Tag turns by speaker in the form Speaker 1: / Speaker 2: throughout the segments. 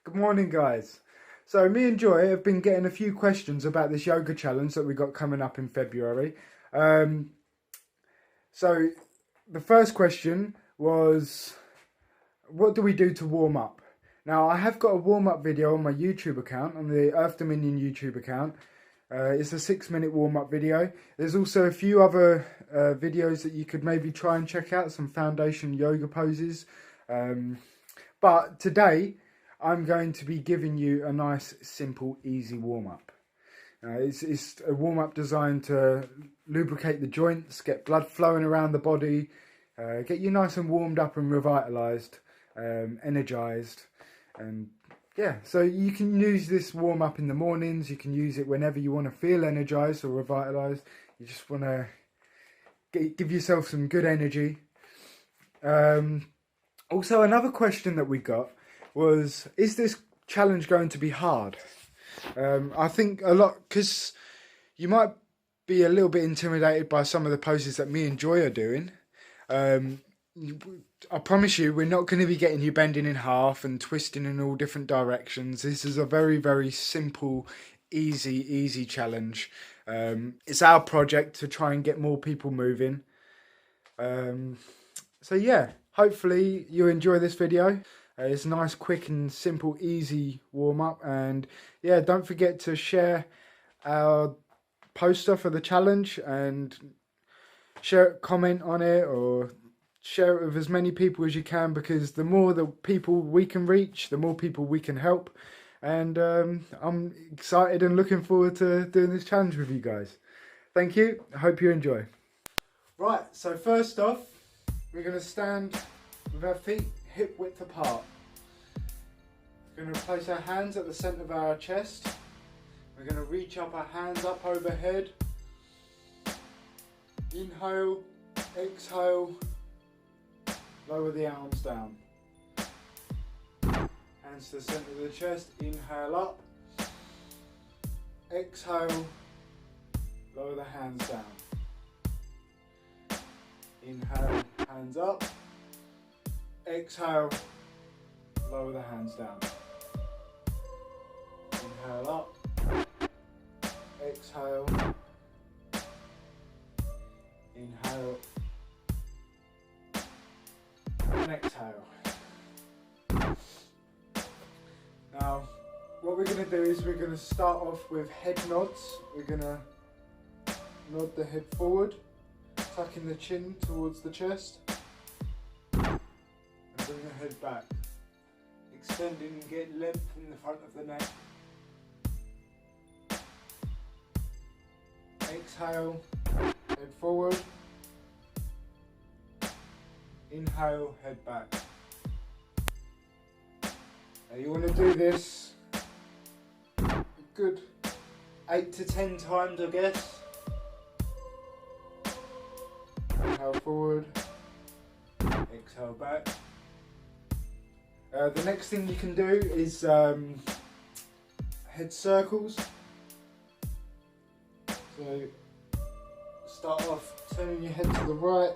Speaker 1: Good morning, guys. So me and Joy have been getting a few questions about this yoga challenge that we got coming up in February. Um, so the first question was, what do we do to warm up? Now, I have got a warm-up video on my YouTube account, on the Earthdominion YouTube account. It's a 6-minute warm-up video. There's also a few other videos that you could maybe try and check out, some foundation yoga poses. But today, I'm going to be giving you a nice, simple, easy warm-up. It's a warm-up designed to lubricate the joints, get blood flowing around the body, get you nice and warmed up and revitalised, energised. And yeah, so you can use this warm-up in the mornings. You can use it whenever you want to feel energised or revitalised. You just want to give yourself some good energy. Also, another question that we got was, is this challenge going to be hard? I think a lot, because you might be a little bit intimidated by some of the poses that me and Joy are doing. I promise you, we're not going to be getting you bending in half and twisting in all different directions. This is a very, very simple, easy challenge. It's our project to try and get more people moving. So yeah, hopefully you enjoy this video. It's a nice, quick and simple, easy warm-up. And yeah, don't forget to share our poster for the challenge and comment on it, or share it with as many people as you can, because the more the people we can reach, the more people we can help. And I'm excited and looking forward to doing this challenge with you guys. Thank you. I hope you enjoy. Right, so first off, we're going to stand with our feet hip width apart. We're going to place our hands at the centre of our chest. We're going to reach up our hands up overhead. Inhale, exhale, lower the arms down. Hands to the centre of the chest, inhale up. Exhale, lower the hands down. Inhale, hands up. Exhale, lower the hands down. Inhale up. Exhale. Inhale. And exhale. Now, what we're going to do is we're going to start off with head nods. We're going to nod the head forward, tucking the chin towards the chest, and bring the head back, extending and getting length in the front of the neck. Exhale, head forward. Inhale, head back. Now you want to do this a good 8 to 10 times, I guess. Inhale forward, exhale back. The next thing you can do is head circles. So start off turning your head to the right,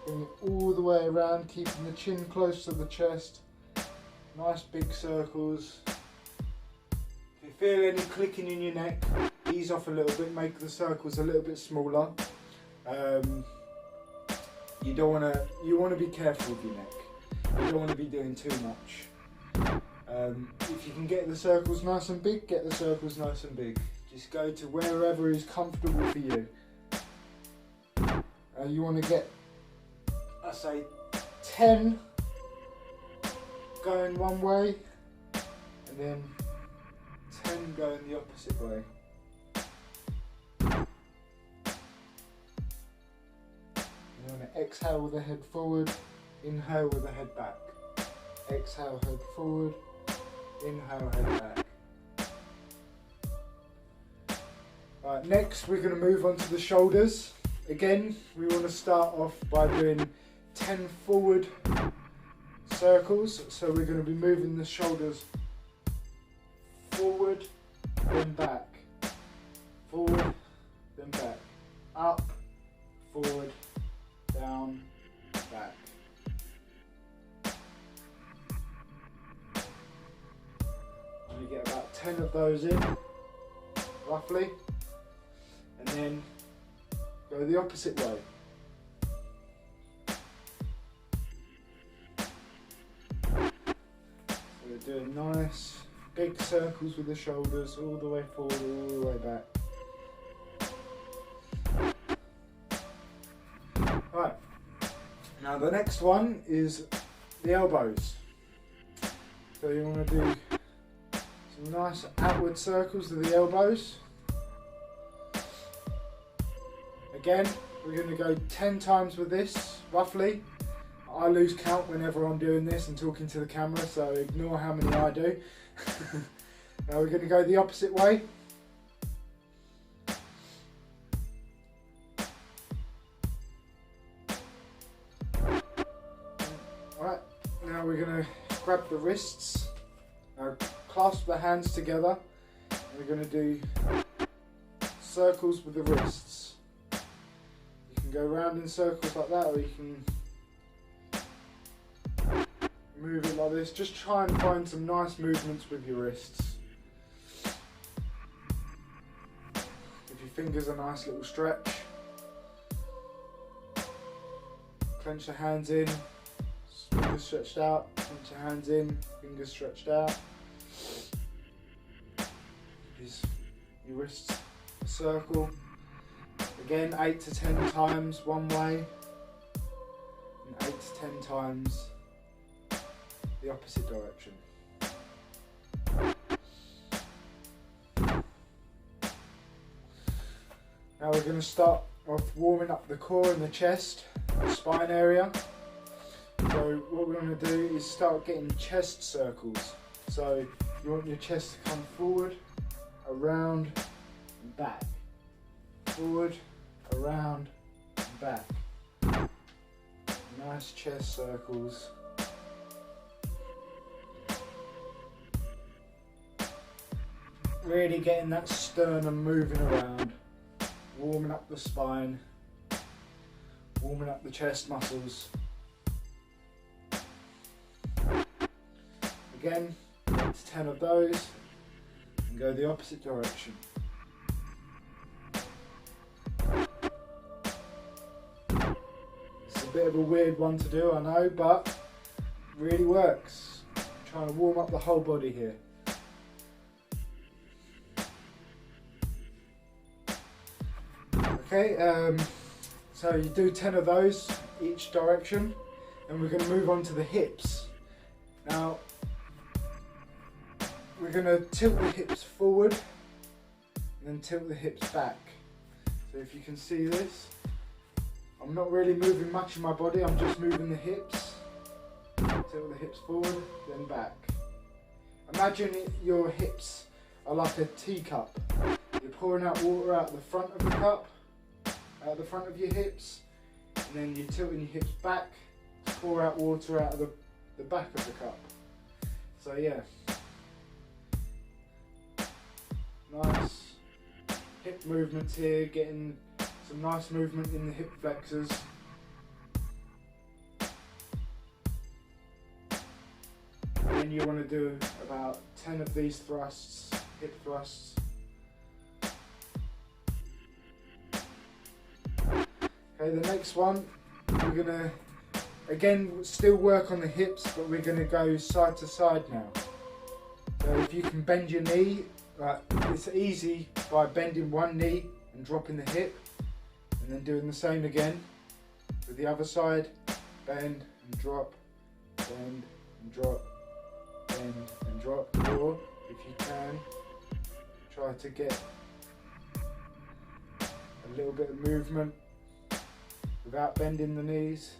Speaker 1: bring it all the way around, keeping the chin close to the chest. Nice big circles. If you feel any clicking in your neck, ease off a little bit, make the circles a little bit smaller. You want to be careful with your neck. You don't want to be doing too much. If you can get the circles nice and big, get the circles nice and big. Just go to wherever is comfortable for you. You want to get, I say, 10 going one way, and then 10 going the opposite way. You want to exhale with the head forward, inhale with the head back. Exhale, head forward, inhale, head back. Right, next we're going to move on to the shoulders. Again, we want to start off by doing 10 forward circles. So we're going to be moving the shoulders forward, then back. Forward, then back. Up, forward, down, back. 10 of those in, roughly, and then go the opposite way. So we're doing nice big circles with the shoulders all the way forward, all the way back. Right, now the next one is the elbows. So you want to do some nice outward circles with the elbows. Again, we're going to go 10 times with this, roughly. I lose count whenever I'm doing this and talking to the camera, so ignore how many I do. Now we're going to go the opposite way. Alright, now we're going to grab the wrists, now clasp the hands together, and we're going to do circles with the wrists. You can go round in circles like that, or you can move it like this. Just try and find some nice movements with your wrists. Give your fingers a nice little stretch. Clench the hands in, fingers stretched out, clench the hands in, fingers stretched out. Your wrists a circle. Again, 8 to 10 times one way, and 8 to 10 times the opposite direction. Now we're going to start off warming up the core and the chest, the spine area. So what we're going to do is start getting chest circles. So you want your chest to come forward, around and back. Forward, around and back. Nice chest circles. Really getting that sternum moving around, warming up the spine, warming up the chest muscles. Again, 8 to 10 of those, and go the opposite direction. It's a bit of a weird one to do, I know, but it really works. I'm trying to warm up the whole body here. Okay, so you do 10 of those each direction, and we're going to move on to the hips. Now, we're going to tilt the hips forward and then tilt the hips back. So if you can see this, I'm not really moving much of my body, I'm just moving the hips. Tilt the hips forward, then back. Imagine your hips are like a teacup. You're pouring out water out the front of the cup, out the front of your hips, and then you're tilting your hips back to pour out water out of the back of the cup. So yeah, nice hip movements here, getting some nice movement in the hip flexors. And then you want to do about 10 of these thrusts, hip thrusts. Okay, the next one, we're going to, again, still work on the hips, but we're going to go side to side now. So if you can bend your knee, it's easy by bending one knee and dropping the hip, and then doing the same again with the other side. Bend and drop, bend and drop, bend and drop. Or, if you can, try to get a little bit of movement without bending the knees.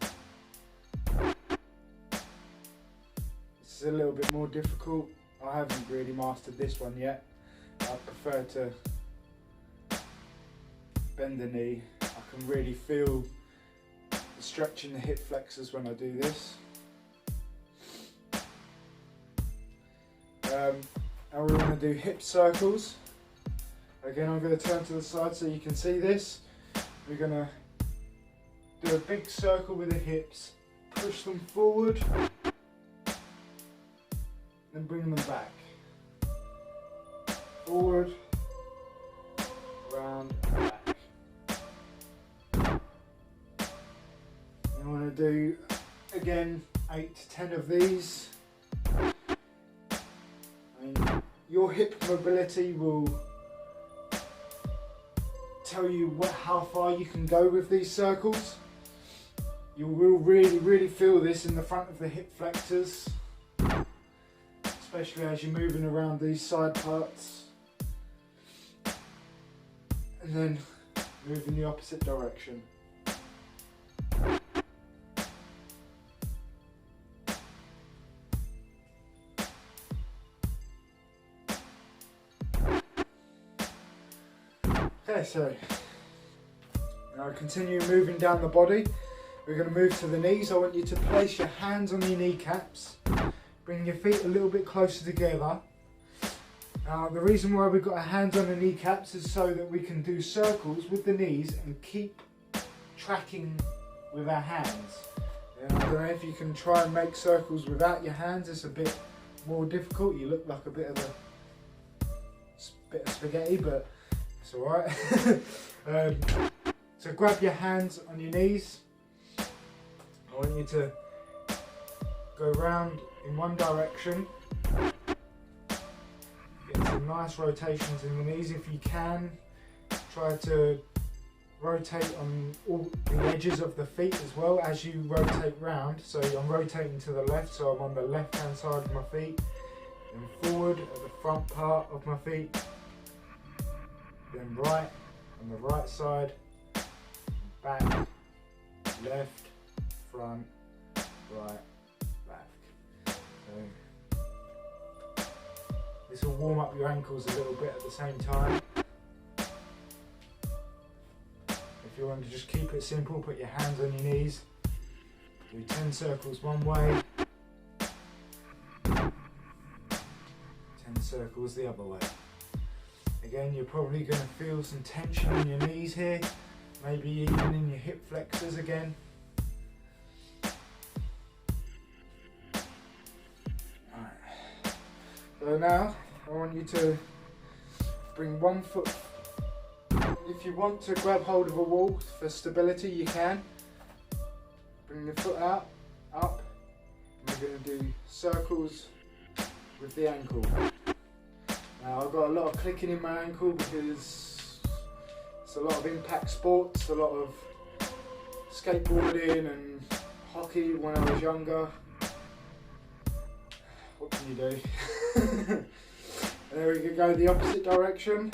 Speaker 1: This is a little bit more difficult. I haven't really mastered this one yet. I prefer to bend the knee. I can really feel the stretch in the hip flexors when I do this. And we want to do hip circles. Again, I'm going to turn to the side so you can see this. We're going to do a big circle with the hips, push them forward, then bring them back. forward, round, and back. You want to do again 8 to 10 of these. And your hip mobility will tell you how far you can go with these circles. You will really feel this in the front of the hip flexors, especially as you're moving around these side parts, and then move in the opposite direction. Okay, so now continue moving down the body. We're going to move to the knees. I want you to place your hands on your kneecaps. Bring your feet a little bit closer together. Now, the reason why we've got our hands on the kneecaps is so that we can do circles with the knees and keep tracking with our hands. I don't know if you can try and make circles without your hands. It's a bit more difficult. You look like a bit of spaghetti, but it's alright. So grab your hands on your knees. I want you to go round in one direction. Get some nice rotations in the knees if you can. Try to rotate on all the edges of the feet as well as you rotate round. So I'm rotating to the left, so I'm on the left hand side of my feet. Then forward at the front part of my feet. Then right on the right side. Back, left, front, right, back. So this will warm up your ankles a little bit at the same time. If you want to just keep it simple, put your hands on your knees. Do 10 circles one way, 10 circles the other way. Again, you're probably going to feel some tension in your knees here, maybe even in your hip flexors again. Alright. So now I want you to bring one foot. If you want to grab hold of a wall for stability, you can. Bring the foot out, up, and we're going to do circles with the ankle. Now I've got a lot of clicking in my ankle because it's a lot of impact sports, a lot of skateboarding and hockey when I was younger. What can you do? And then we can go the opposite direction,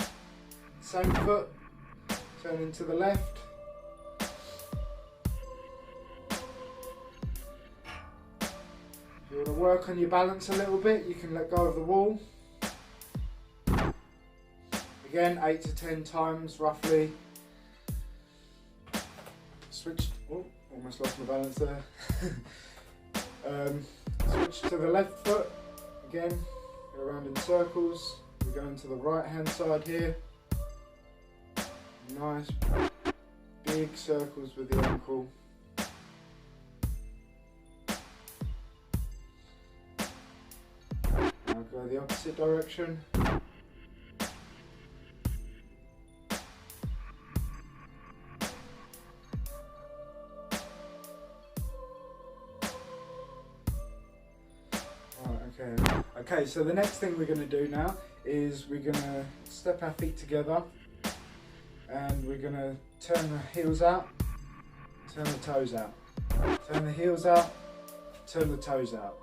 Speaker 1: same foot. Turning to the left. If you want to work on your balance a little bit, you can let go of the wall. Again, 8 to 10 times roughly. Switch, oh, almost lost my balance there. Switch to the left foot. Again, go around in circles. We're going to the right hand side here. Nice big circles with the ankle. Now go the opposite direction. Okay, so the next thing we're going to do now is we're going to step our feet together. And we're going to turn the heels out, turn the toes out. Turn the heels out, turn the toes out.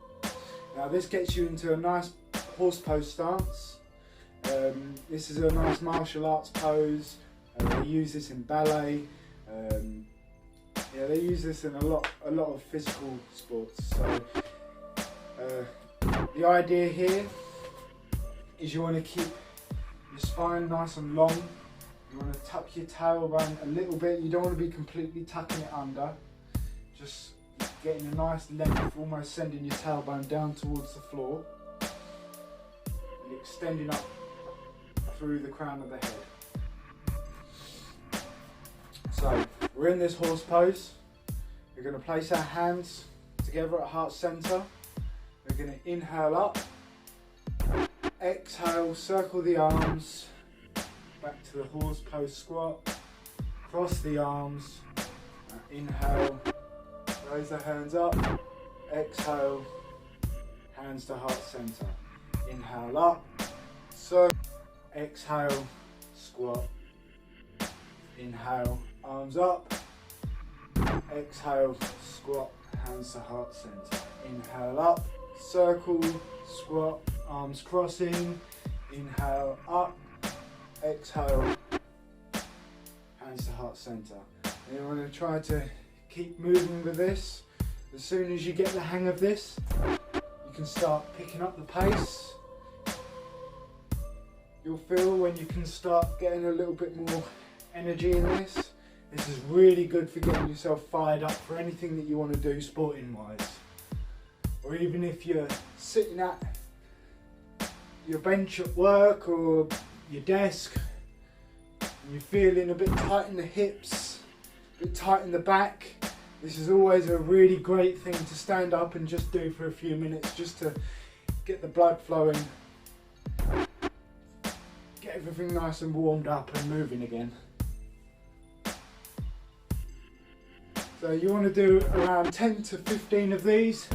Speaker 1: Now this gets you into a nice horse pose stance. This is a nice martial arts pose. They use this in ballet. Yeah, they use this in a lot of physical sports. So the idea here is you want to keep your spine nice and long. You want to tuck your tailbone a little bit. You don't want to be completely tucking it under. Just getting a nice length, almost sending your tailbone down towards the floor. And extending up through the crown of the head. So, we're in this horse pose. We're going to place our hands together at heart center. We're going to inhale up. Exhale, circle the arms, back to the horse pose squat, cross the arms, inhale, raise the hands up, exhale, hands to heart center, inhale up, circle, exhale, squat, inhale, arms up, exhale, squat, hands to heart center, inhale up, circle, squat, arms crossing, inhale up, exhale, hands to heart center. And you want to try to keep moving with this. As soon as you get the hang of this, you can start picking up the pace. You'll feel when you can start getting a little bit more energy in this. This is really good for getting yourself fired up for anything that you want to do sporting wise. Or even if you're sitting at your bench at work or your desk and you're feeling a bit tight in the hips, a bit tight in the back, this is always a really great thing to stand up and just do for a few minutes, just to get the blood flowing, get everything nice and warmed up and moving again. So you want to do around 10 to 15 of these.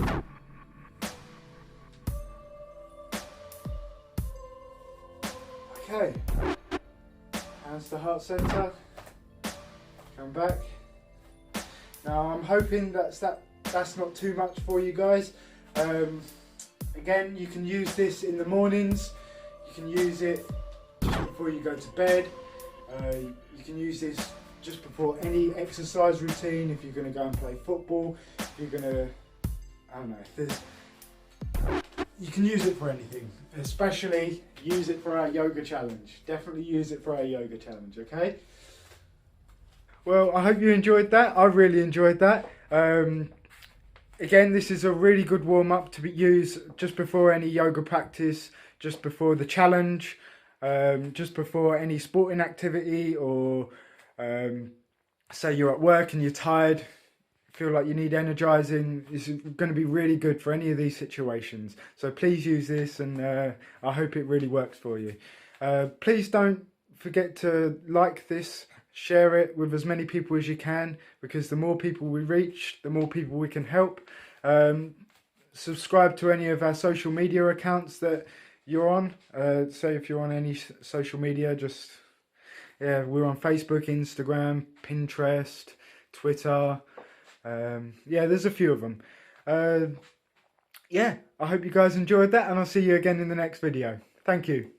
Speaker 1: Okay, hands to heart center, come back. Now I'm hoping that's not too much for you guys. Again, you can use this in the mornings, you can use it just before you go to bed, you can use this just before any exercise routine, if you're going to go and play football, if you're going to, I don't know, you can use it for anything, especially use it for our yoga challenge. Definitely use it for our yoga challenge, okay? Well, I hope you enjoyed that. I really enjoyed that. Again, this is a really good warm-up to be used just before any yoga practice, just before the challenge, just before any sporting activity, or say you're at work and you're tired, feel like you need energizing. It's going to be really good for any of these situations. So please use this, and I hope it really works for you. Please don't forget to like this, share it with as many people as you can, because the more people we reach, the more people we can help. Subscribe to any of our social media accounts that you're on. Say if you're on any social media, just, yeah, we're on Facebook, Instagram, Pinterest, Twitter. Yeah, there's a few of them. Yeah, I hope you guys enjoyed that, and I'll see you again in the next video. Thank you.